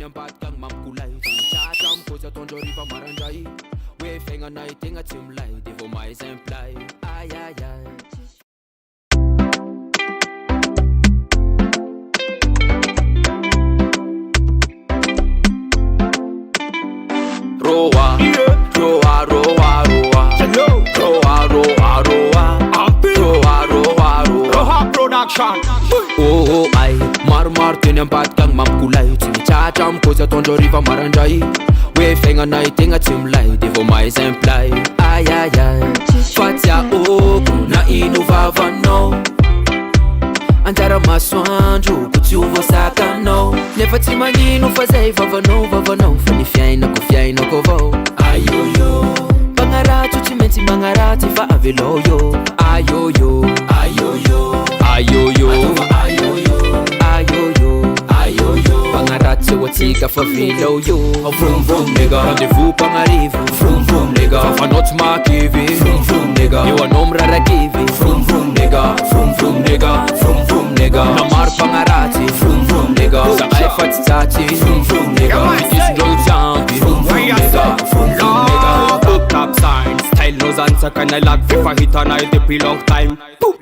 empat kang mamkulay Chacham ko sa tonjori pa maranjay We fenga na itinga timlay Di vo mais emplay Ay ay ay Roa, roa, roa, roa Roa, roa, roa Roa, roa, roa Production. Oh, ay Mar tine empat kang mamkulay Chacham ko sa tonjori pa maranjay We fenga na itinga timlay Di vo mais emplay Ay ay ay Fatia oku na inuvava no Anjara masoandro ko tsy ovo sakano Nefa tsy magnino fa zay vavanao Fa ny fiainako avao Ayoyo Magnarato tsy maintsy magnaraty fa avelo yo Ayoyo Ayoyo Ayoyo Ayoyo Ayoyo Magnaraty sewa tsika fa velo yo Vroom vroom nigga Rendez-vous pagnarivo Vroom vroom nigga Fafanao tsy makivy Vroom vroom nigga Eo anao mirarakivi Vroom vroom nigga Vroom vroom nigga Vroom vroom nigga Namaro pagnaraty Vroom vroom nigga Sakay fa tsy tsaty Vroom vroom nigga Fitisindreo tsampy Vroom vroom nigga Vroom vroom nigga Top sign Style knows answer can I lag Fifa hit on I depuis long time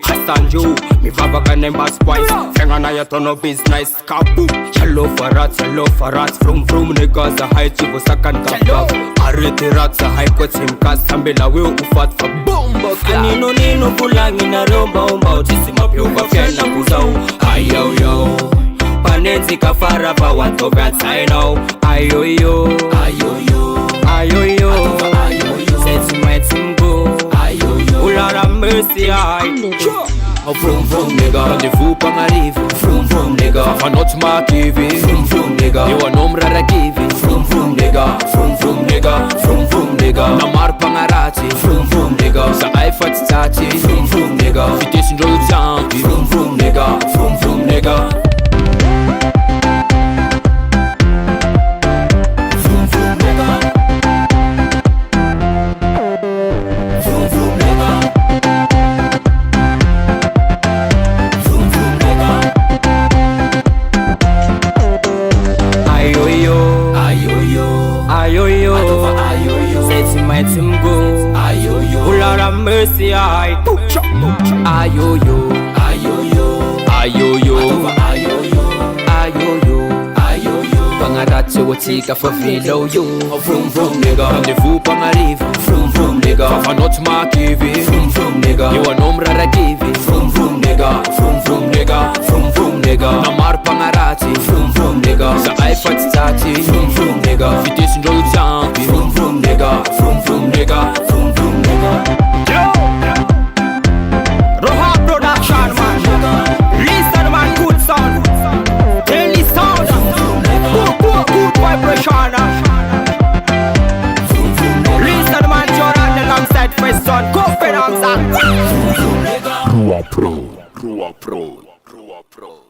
I stand you Me vava can I bass twice Fenga na ya tono business Kaboom Hello for rats Vroom vroom niggas A high chivo sakan kapap Arrete rats A high kwa timkas Sambela we ufat fa bomba Nino fulangi na romba umba Utisi mapyuva fiena kuzau Ayo yo Panenzi kafara pa watu vya know Ayo yo Ayo yo Seti mwetimbo Ulara mercy I Vroom vroom nigga Rendez-vous pagnarivo Vroom vroom nigga Fafanao tsy makivy Vroom vroom nigga Eo anao mirarakivi Vroom vroom nigga Vroom vroom nigga Vroom vroom nigga Namaro pagnaraty Vroom vroom nigga Sakay fa tsy tsaty Vroom vroom nigga Fitisindreo tsampy Vroom vroom nigga Vroom vroom nigga Ayoyo Seti mwetimbo Ulara mercy I Ayoyo Ayoyo Pangarate sewa tsika fa velo yo Vroom vroom nigga Rendez-vous pagnarivo Vroom vroom nigga Fafanao tsy makivy Vroom vroom nigga Eo anao mirarakivi Vroom vroom nigga Vroom vroom nigga Vroom vroom nigga Namaro pagnaraty Vroom vroom nigga Sakay fa tsy tsaty Vroom vroom nigga Fitisindreo tsampy Vroom vroom nigga Vroom vroom nigga Vroom vroom nigga Roha Production man Listen man good sound Daily sound Good vibration Listen man Jordan alongside Preston Confidence Rua Pro